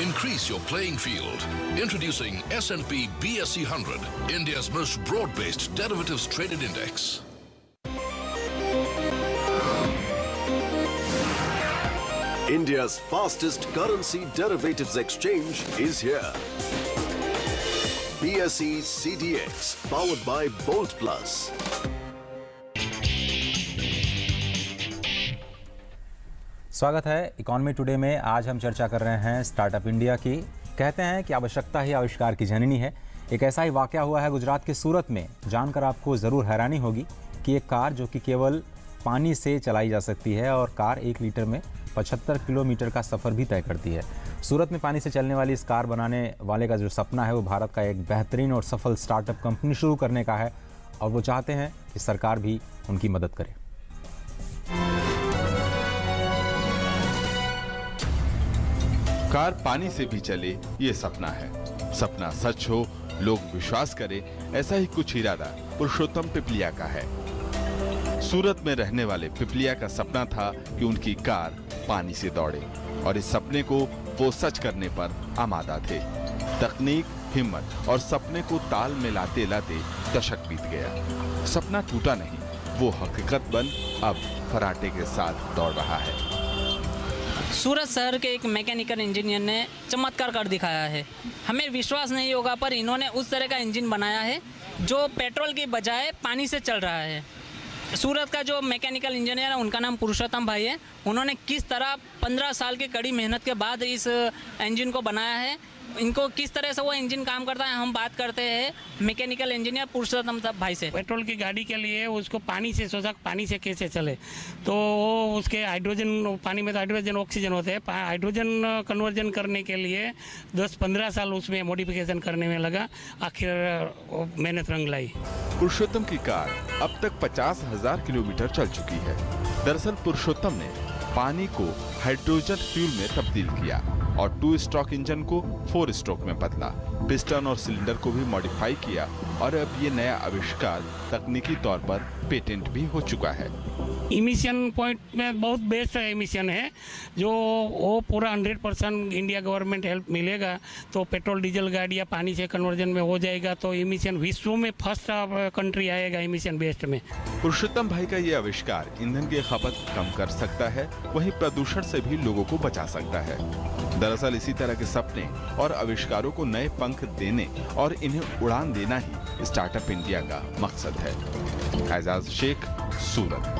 Increase your playing field. Introducing S&P BSE 100, India's most broad-based derivatives traded index. India's fastest currency derivatives exchange is here. BSE CDX, powered by Bolt Plus. स्वागत है economy today में। आज हम चर्चा कर रहे हैं startup India की। कहते हैं कि आवश्यकता ही आविष्कार की जननी है। एक ऐसा ही वाकया हुआ है गुजरात के सूरत में। जानकर आपको ज़रूर हैरानी होगी कि एक कार जो कि केवल पानी से चलाई जा सकती है और कार 1 लीटर में 75 किलोमीटर का सफ़र भी तय करती है। सूरत में पानी से चलने वाली इस कार बनाने वाले का जो सपना है वो भारत का एक बेहतरीन और सफल स्टार्टअप कंपनी शुरू करने का है और वो चाहते हैं कि सरकार भी उनकी मदद करे। कार पानी से भी चले ये सपना है। सपना सच हो, लोग विश्वास करें, ऐसा ही कुछ इरादा पुरुषोत्तम पिपलिया का है। सूरत में रहने वाले पिपलिया का सपना था कि उनकी कार पानी से दौड़े और इस सपने को वो सच करने पर आमादा थे। तकनीक, हिम्मत और सपने को ताल में लाते लाते दशक बीत गया। सपना टूटा नहीं, वो हकीकत बन अब फराटे के साथ दौड़ रहा है। सूरत शहर के एक मैकेनिकल इंजीनियर ने चमत्कार कर दिखाया है। हमें विश्वास नहीं होगा पर इन्होंने उस तरह का इंजन बनाया है जो पेट्रोल की बजाय पानी से चल रहा है। सूरत का जो मैकेनिकल इंजीनियर है उनका नाम पुरुषोत्तम भाई है। उन्होंने किस तरह 15 साल की कड़ी मेहनत के बाद इस इंजन को बनाया है, इनको किस तरह से वो इंजन काम करता है, हम बात करते हैं मैकेनिकल इंजीनियर पुरुषोत्तम भाई से। पेट्रोल की गाड़ी के लिए उसको पानी से सोचा पानी से कैसे चले, तो वो उसके हाइड्रोजन, पानी में तो हाइड्रोजन ऑक्सीजन होते हैं, हाइड्रोजन कन्वर्जन करने के लिए 10-15 साल उसमें मॉडिफिकेशन करने में लगा। आखिर मेहनत रंग लाई। पुरुषोत्तम की कार अब तक 50,000 किलोमीटर चल चुकी है। दरअसल पुरुषोत्तम ने पानी को हाइड्रोजन फ्यूल में तब्दील किया और 2 स्ट्रोक इंजन को 4 स्ट्रोक में बदला। पिस्टन और सिलेंडर को भी मॉडिफाई किया और अब ये नया आविष्कार तकनीकी तौर पर पेटेंट भी हो चुका है। इमिशन पॉइंट में बहुत बेस्ट इमिशन है, जो वो पूरा 100% इंडिया गवर्नमेंट हेल्प मिलेगा तो पेट्रोल डीजल गाड़ियाँ पानी से कन्वर्जन में हो जाएगा, तो इमिशन विश्व में फर्स्ट कंट्री आएगा इमिशन बेस्ट में। पुरुषोत्तम भाई का ये आविष्कार ईंधन की खपत कम कर सकता है, वहीं प्रदूषण से भी लोगों को बचा सकता है। दरअसल इसी तरह के सपने और आविष्कारों को नए पंख देने और इन्हें उड़ान देना ही स्टार्टअप इंडिया का मकसद है। एजाज शेख, सूरत।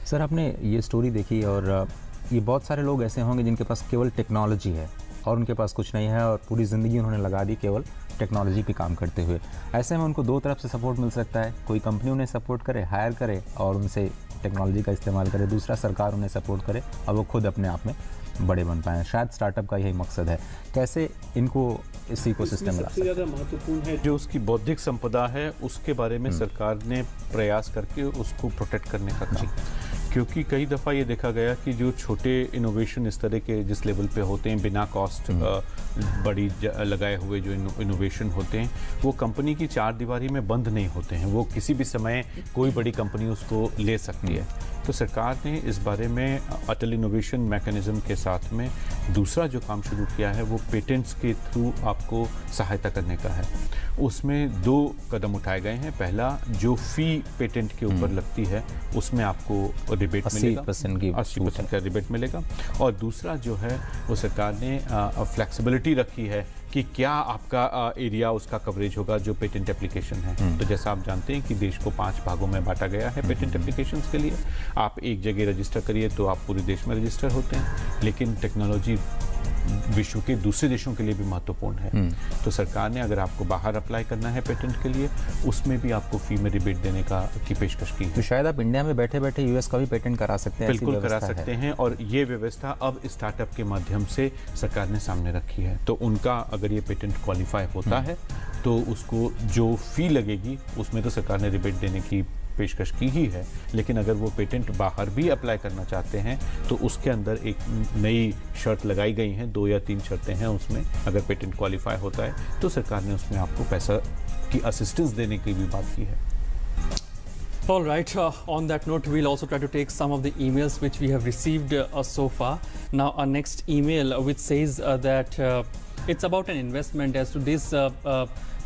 सर, आपने ये स्टोरी देखी और ये बहुत सारे लोग ऐसे होंगे जिनके पास केवल टेक्नोलॉजी है और उनके पास कुछ नहीं है और पूरी ज़िंदगी उन्होंने लगा दी केवल टेक्नोलॉजी पे काम करते हुए। ऐसे में उनको 2 तरफ से सपोर्ट मिल सकता है। कोई कंपनी उन्हें सपोर्ट करे, हायर करे और उनसे टेक्नोलॉजी का इस्तेमाल करे, दूसरा सरकार उन्हें सपोर्ट करे और वो खुद अपने आप में बड़े बन पाएँ। शायद स्टार्टअप का यही मकसद है। कैसे इनको इस इकोसिस्टम में सबसे ज़्यादा महत्वपूर्ण है जो उसकी बौद्धिक संपदा है, उसके बारे में सरकार ने प्रयास करके उसको प्रोटेक्ट करने का काम। क्योंकि कई दफ़ा ये देखा गया कि जो छोटे इनोवेशन इस तरह के जिस लेवल पे होते हैं, बिना कॉस्ट बड़ी लगाए हुए जो इनोवेशन होते हैं, वो कंपनी की 4 दीवारी में बंद नहीं होते हैं। वो किसी भी समय कोई बड़ी कंपनी उसको ले सकती है। तो सरकार ने इस बारे में अटल इनोवेशन मैकेनिज्म के साथ में दूसरा जो काम शुरू किया है वो पेटेंट्स के थ्रू आपको सहायता करने का है। उसमें 2 कदम उठाए गए हैं। पहला, जो फ़ी पेटेंट के ऊपर लगती है उसमें आपको रिबेट मिलेगा, 80% का रिबेट मिलेगा। और दूसरा जो है वो सरकार ने फ्लेक्सिबिलिटी रखी है कि क्या आपका एरिया उसका कवरेज होगा जो पेटेंट एप्लीकेशन है। तो जैसा आप जानते हैं कि देश को 5 भागों में बांटा गया है पेटेंट एप्लीकेशंस के लिए। आप एक जगह रजिस्टर करिए तो आप पूरे देश में रजिस्टर होते हैं, लेकिन टेक्नोलॉजी विश्व के दूसरे देशों के लिए भी महत्वपूर्ण है। तो सरकार ने अगर आपको बाहर अप्लाई करना है पेटेंट के लिए, उसमें भी आपको फी में रिबेट देने की पेशकश की। तो शायद आप इंडिया में बैठे बैठे यूएस का भी पेटेंट करा सकते हैं। बिल्कुल करा सकते हैं और ये व्यवस्था अब स्टार्टअप के माध्यम से सरकार ने सामने रखी है। तो उनका अगर ये पेटेंट क्वालिफाई होता है तो उसको जो फ़ी लगेगी उसमें तो सरकार ने रिबेट देने की पेशकश की ही है, लेकिन अगर वो पेटेंट बाहर भी अप्लाई करना चाहते हैं तो उसके अंदर एक नई शर्त लगाई गई हैं, 2 या 3 शर्तें हैं उसमें। अगर पेटेंट क्वालिफाई होता है तो सरकार ने उसमें आपको पैसा की असिस्टेंस देने की भी बात की है। All right. On that note, we'll also try to take some of the emails which we have received so far. Now, our next email, which says that it's about an investment. As to this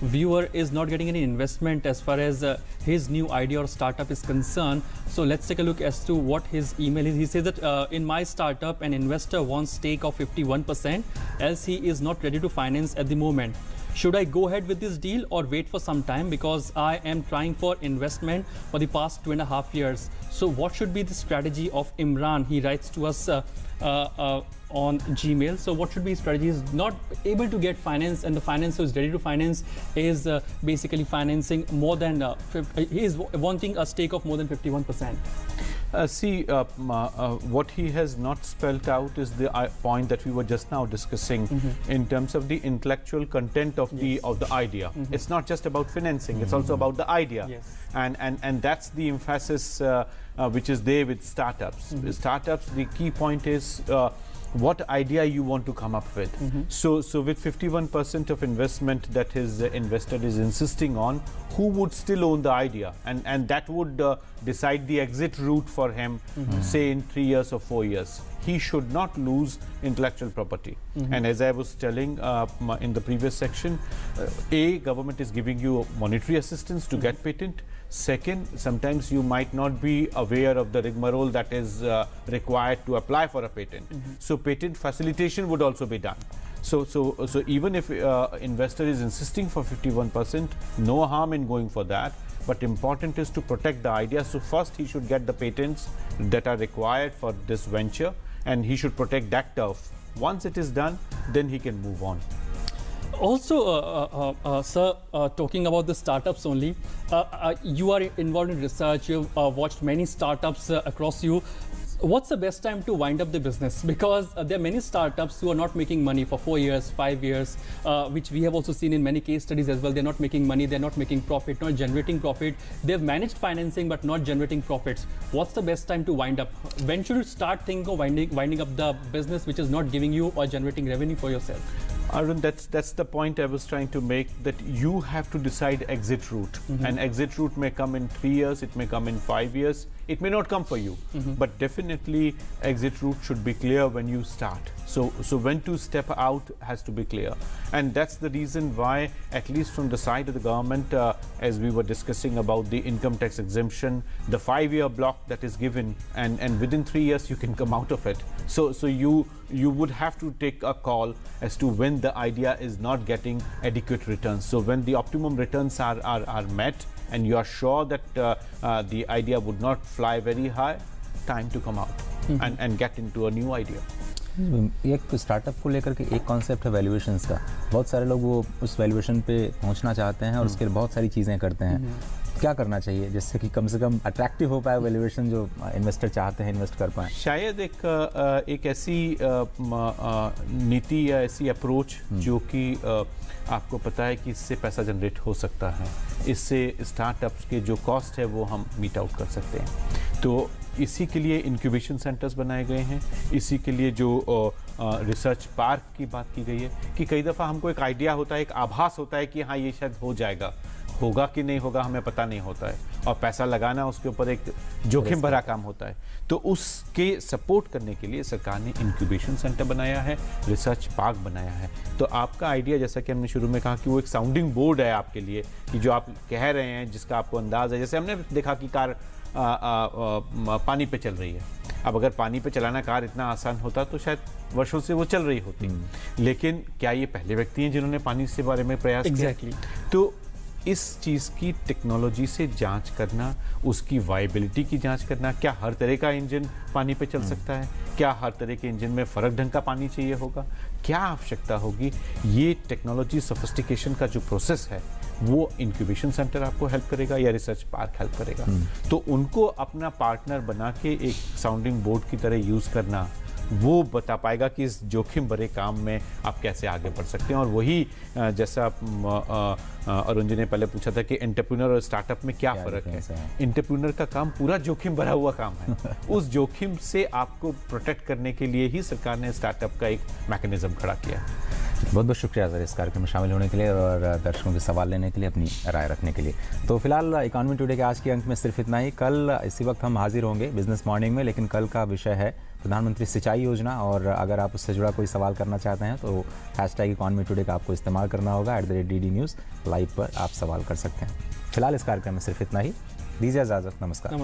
viewer is not getting any investment as far as his new idea or startup is concerned. So let's take a look as to what his email is. He says that in my startup, an investor wants stake of 51%, else he is not ready to finance at the moment. Should I go ahead with this deal or wait for some time, because I am trying for investment for the past 2.5 years? So what should be the strategy of Imran? He writes to us on Gmail. So what should be his strategy? He's not able to get finance, and the financer who is ready to finance is basically financing more than he is wanting a stake of more than 51%. What he has not spelled out is the point that we were just now discussing in terms of the intellectual content of the idea. It's not just about financing; it's also about the idea, and that's the emphasis which is there with startups. Startups, the key point is what idea you want to come up with. So with 51% of investment that his investor is insisting on, who would still own the idea, and that would decide the exit route for him, say in 3 years or 4 years. He should not lose intellectual property. And as I was telling in the previous section, government is giving you monetary assistance to get patent. Second, sometimes you might not be aware of the rigmarole that is required to apply for a patent. So patent facilitation would also be done. So even if investor is insisting for 51%, no harm in going for that. But important is to protect the idea. So first he should get the patents that are required for this venture, and he should protect that turf. Once it is done, then he can move on. Also, sir, talking about the startups only, you are involved in research, you've watched many startups across you. What's the best time to wind up the business? Because there are many startups who are not making money for 4 years, 5 years, which we have also seen in many case studies as well. They're not making money, they're not making profit, not generating profit. They've managed financing but not generating profits. What's the best time to wind up? When should you start thinking of winding up the business which is not giving you or generating revenue for yourself? Arun, that's the point I was trying to make, that you have to decide exit route. And exit route may come in 3 years, it may come in 5 years, it may not come for you. But definitely exit route should be clear when you start. So when to step out has to be clear. And that's the reason why, at least from the side of the government, as we were discussing about the income tax exemption, the 5-year block that is given, and within 3 years you can come out of it. So you would have to take a call as to when the idea is not getting adequate returns. So when the optimum returns are met, and you are sure that the idea would not fly very high, time to come out and get into a new idea. एक startup को लेकर के एक concept है valuations का. बहुत सारे लोग वो उस वैल्यूएशन पे पहुंचना चाहते हैं और उसके लिए बहुत सारी चीज़ें करते हैं. क्या करना चाहिए जिससे कि कम से कम अट्रैक्टिव हो पाए वैल्यूएशन, जो इन्वेस्टर चाहते हैं इन्वेस्ट कर पाएँ? शायद एक ऐसी नीति या ऐसी अप्रोच जो कि आपको पता है कि इससे पैसा जनरेट हो सकता है, इससे स्टार्टअप्स के जो कॉस्ट है वो हम मीट आउट कर सकते हैं. तो इसी के लिए इंक्यूबेशन सेंटर्स बनाए गए हैं. इसी के लिए जो रिसर्च पार्क की बात की गई है कि कई दफ़ा हमको एक आइडिया होता है, एक आभास होता है कि हाँ ये शायद हो जाएगा, होगा कि नहीं होगा हमें पता नहीं होता है, और पैसा लगाना उसके ऊपर एक जोखिम भरा काम होता है. तो उसके सपोर्ट करने के लिए सरकार ने इंक्यूबेशन सेंटर बनाया है, रिसर्च पार्क बनाया है. तो आपका आइडिया, जैसा कि हमने शुरू में कहा, कि वो एक साउंडिंग बोर्ड है आपके लिए, कि जो आप कह रहे हैं जिसका आपको अंदाज है. जैसे हमने देखा कि कार पानी पे चल रही है. अब अगर पानी पे चलाना कार इतना आसान होता तो शायद वर्षों से वो चल रही होती. लेकिन क्या ये पहले व्यक्ति हैं जिन्होंने पानी के बारे में प्रयास किया? तो इस चीज़ की टेक्नोलॉजी से जांच करना, उसकी वायबिलिटी की जांच करना, क्या हर तरह का इंजन पानी पे चल सकता है, क्या हर तरह के इंजन में फ़र्क ढंग का पानी चाहिए होगा, क्या आवश्यकता होगी, ये टेक्नोलॉजी सोफिस्टिकेशन का जो प्रोसेस है वो इंक्यूबेशन सेंटर आपको हेल्प करेगा या रिसर्च पार्क हेल्प करेगा. तो उनको अपना पार्टनर बना के एक साउंडिंग बोर्ड की तरह यूज़ करना, वो बता पाएगा कि इस जोखिम भरे काम में आप कैसे आगे बढ़ सकते हैं. और वही जैसा अरुण जी ने पहले पूछा था कि एंटरप्रेन्योर और स्टार्टअप में क्या फ़र्क है. एंटरप्रेन्योर का काम पूरा जोखिम भरा हुआ काम है. उस जोखिम से आपको प्रोटेक्ट करने के लिए ही सरकार ने स्टार्टअप का एक मैकेनिज्म खड़ा किया. बहुत बहुत शुक्रिया सर इस कार्यक्रम में शामिल होने के लिए और दर्शकों के सवाल लेने के लिए, अपनी राय रखने के लिए। तो फिलहाल इकोनॉमी टुडे के आज के अंक में सिर्फ इतना ही। कल इसी वक्त हम हाजिर होंगे बिजनेस मॉर्निंग में, लेकिन कल का विषय है प्रधानमंत्री सिंचाई योजना, और अगर आप उससे जुड़ा कोई सवाल करना चाहते हैं तो #इकोनॉमी टुडे का आपको इस्तेमाल करना होगा। @DD News लाइव पर आप सवाल कर सकते हैं। फिलहाल इस कार्यक्रम में सिर्फ इतना ही। दीजिए इजाज़त। नमस्कार।